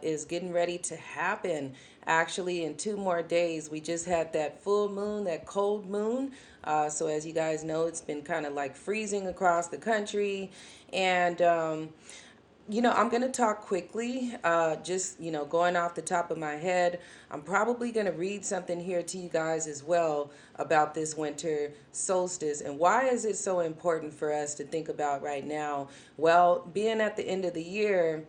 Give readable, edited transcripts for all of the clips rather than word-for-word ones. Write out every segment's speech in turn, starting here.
is getting ready to happen. Actually, in 2 more days, we just had that full moon, that cold moon. So, as you guys know, it's been kind of like freezing across the country. And I'm going to talk quickly, just, going off the top of my head. I'm probably going to read something here to you guys as well about this winter solstice and why is it so important for us to think about right now. Well, being at the end of the year,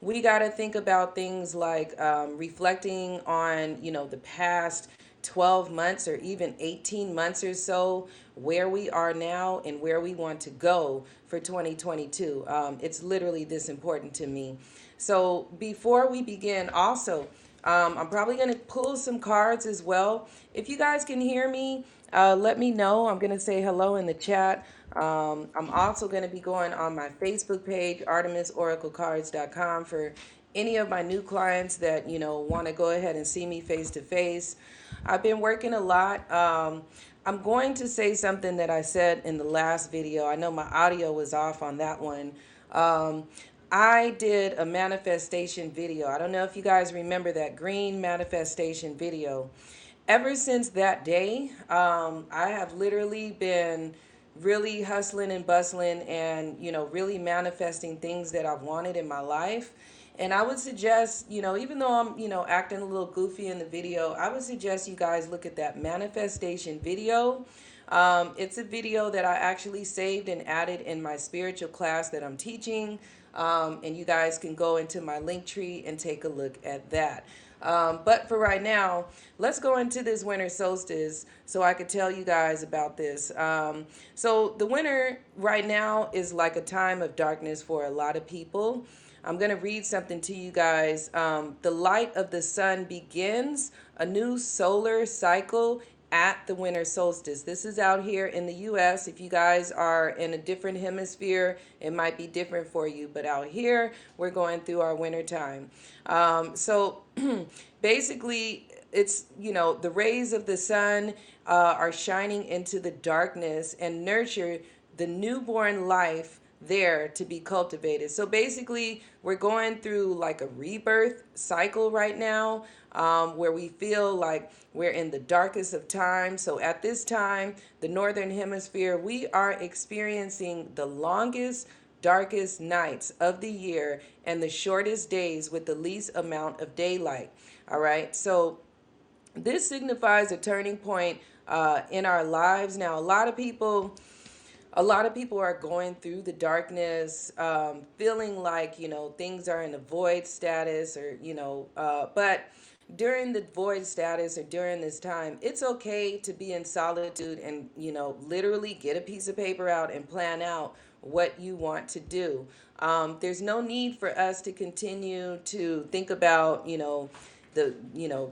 we got to think about things like reflecting on, the past 12 months or even 18 months or so, where we are now and where we want to go for 2022. It's literally this important to me. So before we begin, also, I'm probably going to pull some cards as well. If you guys can hear me, let me know. I'm going to say hello in the chat. I'm also going to be going on my Facebook page, ArtemisOracleCards.com, for any of my new clients that, want to go ahead and see me face to face. I've been working a lot. I'm going to say something that I said in the last video. I know my audio was off on that one. I did a manifestation video. I don't know if you guys remember that green manifestation video. Ever since that day, I have literally been really hustling and bustling and, really manifesting things that I've wanted in my life. And I would suggest, even though I'm, acting a little goofy in the video, I would suggest you guys look at that manifestation video. It's a video that I actually saved and added in my spiritual class that I'm teaching. And you guys can go into my link tree and take a look at that. But for right now, let's go into this winter solstice so I could tell you guys about this. So the winter right now is like a time of darkness for a lot of people. I'm going to read something to you guys. The light of the sun begins a new solar cycle at the winter solstice. This is out here in the US. If you guys are in a different hemisphere, it might be different for you. But out here, we're going through our winter time. So basically, it's, the rays of the sun are shining into the darkness and nurture the newborn life there to be cultivated. So basically, we're going through like a rebirth cycle right now, where we feel like we're in the darkest of times. So at this time, the Northern Hemisphere, we are experiencing the longest, darkest nights of the year and the shortest days with the least amount of daylight. All right. So this signifies a turning point in our lives. Now, a lot of people are going through the darkness, feeling like, things are in a void status or, but during the void status or during this time, it's okay to be in solitude and, literally get a piece of paper out and plan out what you want to do. There's no need for us to continue to think about, the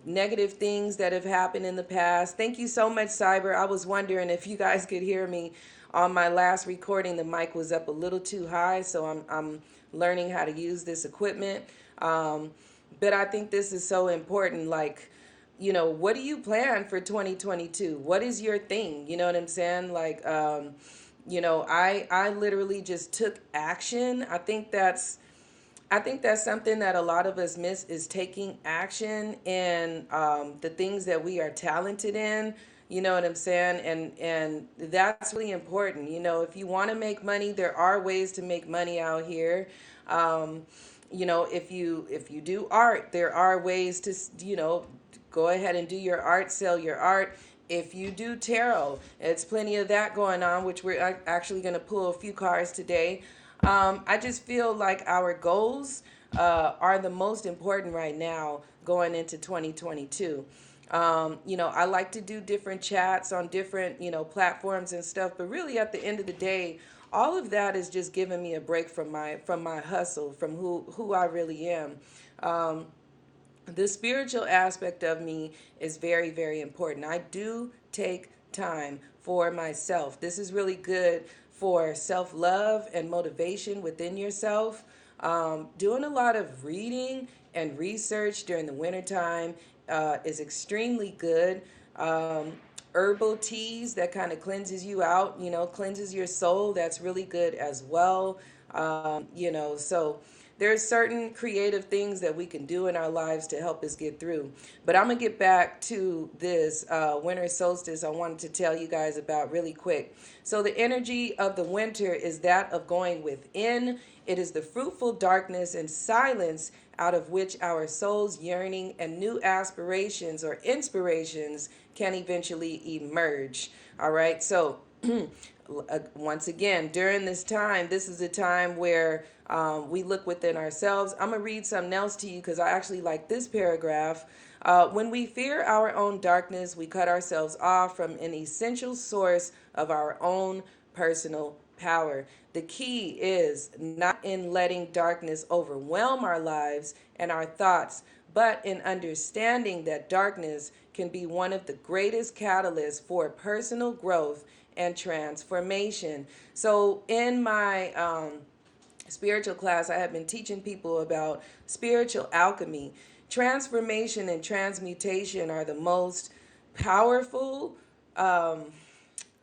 negative things that have happened in the past. Thank you so much, Cyber. I was wondering if you guys could hear me on my last recording. The mic was up a little too high, so I'm learning how to use this equipment. But I think this is so important. Like, what do you plan for 2022? What is your thing? You know what I'm saying? Like, I literally just took action. I think that's something that a lot of us miss, is taking action in the things that we are talented in. You know what I'm saying? And that's really important. If you want to make money, there are ways to make money out here. If you do art, there are ways to, go ahead and do your art, sell your art. If you do tarot, it's plenty of that going on, which we're actually going to pull a few cards today. I just feel like our goals are the most important right now going into 2022. I like to do different chats on different, platforms and stuff, but really at the end of the day, all of that is just giving me a break from my hustle, from who I really am. The spiritual aspect of me is very, very important. I do take time for myself. This is really good for self-love and motivation within yourself. Doing a lot of reading and research during the wintertime is extremely good. Herbal teas that kind of cleanses you out, cleanses your soul. That's really good as well. So there's certain creative things that we can do in our lives to help us get through. But I'm going to get back to this winter solstice I wanted to tell you guys about really quick. So the energy of the winter is that of going within. It is the fruitful darkness and silence out of which our soul's yearning and new aspirations or inspirations can eventually emerge. All right. So once again, during this time, this is a time where we look within ourselves. I'm going to read something else to you because I actually like this paragraph. When we fear our own darkness, we cut ourselves off from an essential source of our own personal power. The key is not in letting darkness overwhelm our lives and our thoughts, but in understanding that darkness can be one of the greatest catalysts for personal growth and transformation. So in my spiritual class, I have been teaching people about spiritual alchemy. Transformation and transmutation are the most powerful. I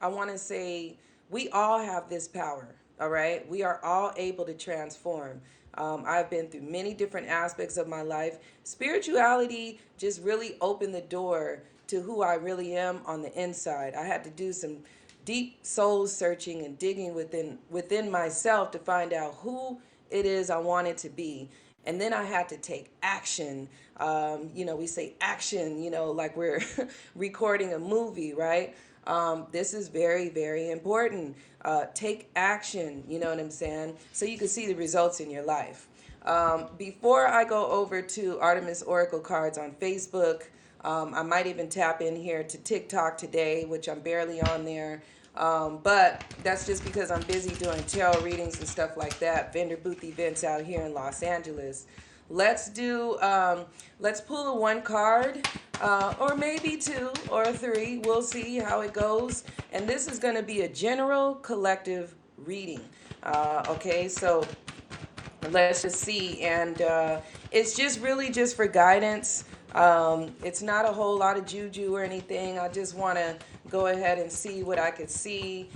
want to say we all have this power, all right? We are all able to transform. I've been through many different aspects of my life. Spirituality just really opened the door to who I really am on the inside. I had to do some deep soul searching and digging within myself to find out who it is I wanted to be. And then I had to take action. We say action, like we're recording a movie, right? This is very, very important. Take action, you know what I'm saying? So you can see the results in your life. Before I go over to Artemis Oracle cards on Facebook, I might even tap in here to TikTok today, which I'm barely on there. But that's just because I'm busy doing tarot readings and stuff like that, vendor booth events out here in Los Angeles. Let's pull a one card, or maybe two or three. We'll see how it goes. And this is going to be a general collective reading. Okay, so let's just see. And it's just really just for guidance. It's not a whole lot of juju or anything. I just want to go ahead and see what I could see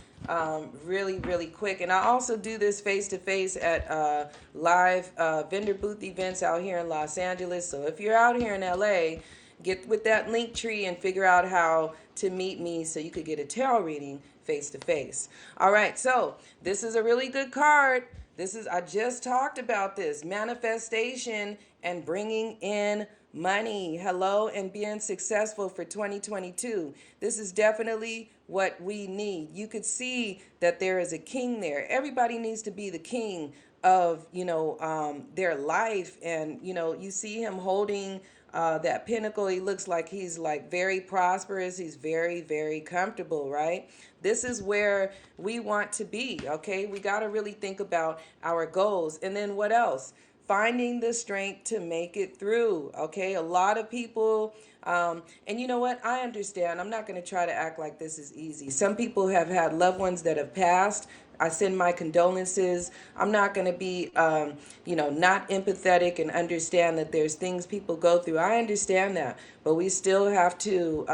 really, really quick. And I also do this face-to-face at live vendor booth events out here in Los Angeles. So if you're out here in LA, get with that link tree and figure out how to meet me so you could get a tarot reading face-to-face. All right, so this is a really good card. I just talked about this, manifestation and bringing in money. Hello, and being successful for 2022. This is definitely what we need. You could see that there is a king there. Everybody needs to be the king of, their life. And, you see him holding that pinnacle. He looks like he's like very prosperous. He's very, very comfortable, right? This is where we want to be, okay? We got to really think about our goals. And then what else? Finding the strength to make it through, okay? A lot of people, and you know what? I understand. I'm not going to try to act like this is easy. Some people have had loved ones that have passed. I send my condolences. I'm not going to be, not empathetic and understand that there's things people go through. I understand that, but we still have to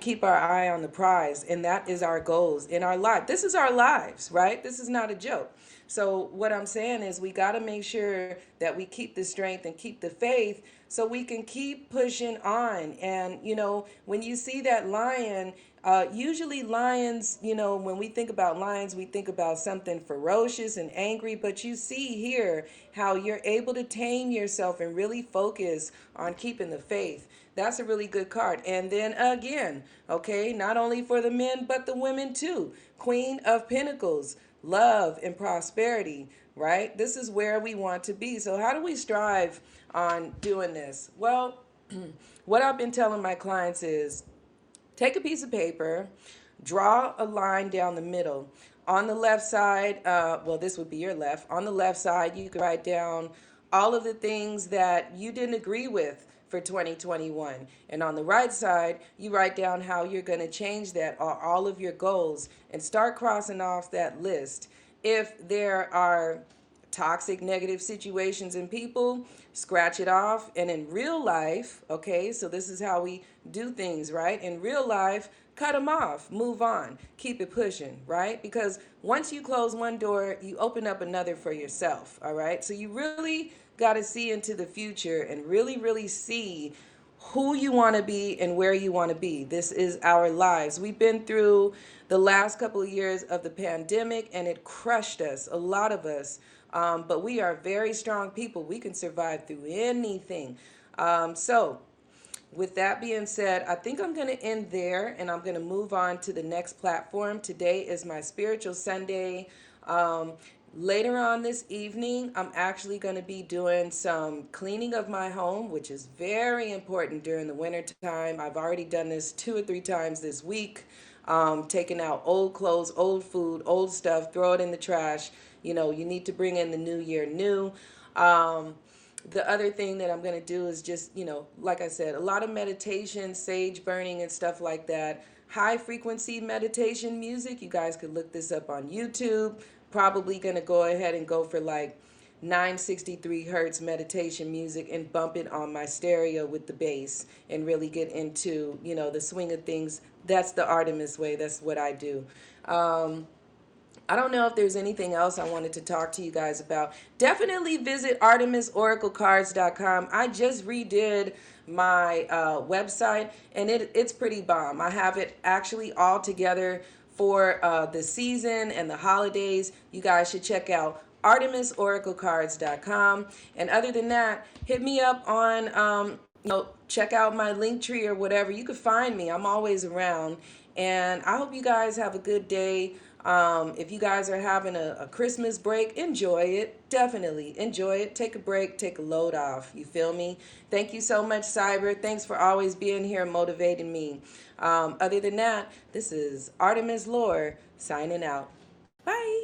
keep our eye on the prize, and that is our goals in our life. This is our lives, right? This is not a joke. So what I'm saying is we got to make sure that we keep the strength and keep the faith so we can keep pushing on. And, when you see that lion, usually lions, when we think about lions, we think about something ferocious and angry. But you see here how you're able to tame yourself and really focus on keeping the faith. That's a really good card. And then again, okay, not only for the men, but the women too. Queen of Pentacles. Love and prosperity, right? This is where we want to be. So how do we strive on doing this? Well, what I've been telling my clients is take a piece of paper, draw a line down the middle. On the left side, this would be your left. On the left side, you can write down all of the things that you didn't agree with for 2021. And on the right side, you write down how you're going to change that, or all of your goals, and start crossing off that list. If there are toxic, negative situations in people, scratch it off. And in real life, okay, so this is how we do things, right? In real life, cut them off, move on, keep it pushing, right? Because once you close one door, you open up another for yourself, all right? So you really got to see into the future and really, really see who you want to be and where you want to be. This is our lives. We've been through the last couple of years of the pandemic and it crushed us, a lot of us. But we are very strong people. We can survive through anything. So with that being said, I think I'm going to end there and I'm going to move on to the next platform. Today is my Spiritual Sunday. Later on this evening, I'm actually going to be doing some cleaning of my home, which is very important during the winter time. I've already done this 2 or 3 times this week, taking out old clothes, old food, old stuff, throw it in the trash. You know, you need to bring in the new year new. The other thing that I'm going to do is just, you know, like I said, a lot of meditation, sage burning and stuff like that. High frequency meditation music. You guys could look this up on YouTube. Probably going to go ahead and go for like 963 hertz meditation music and bump it on my stereo with the bass and really get into, you know, the swing of things. That's the Artemis way. That's what I do. I don't know if there's anything else I wanted to talk to you guys about. Definitely visit ArtemisOracleCards.com. I just redid my website and it's pretty bomb. I have it actually all together for the season and the holidays. You guys should check out ArtemisOracleCards.com. And other than that, hit me up on, check out my link tree or whatever. You could find me. I'm always around. And I hope you guys have a good day. If you guys are having a Christmas break, enjoy it. Definitely enjoy it. Take a break, take a load off. You feel me? Thank you so much, Cyber. Thanks for always being here and motivating me. Other than that, this is Artemis Lore signing out. Bye.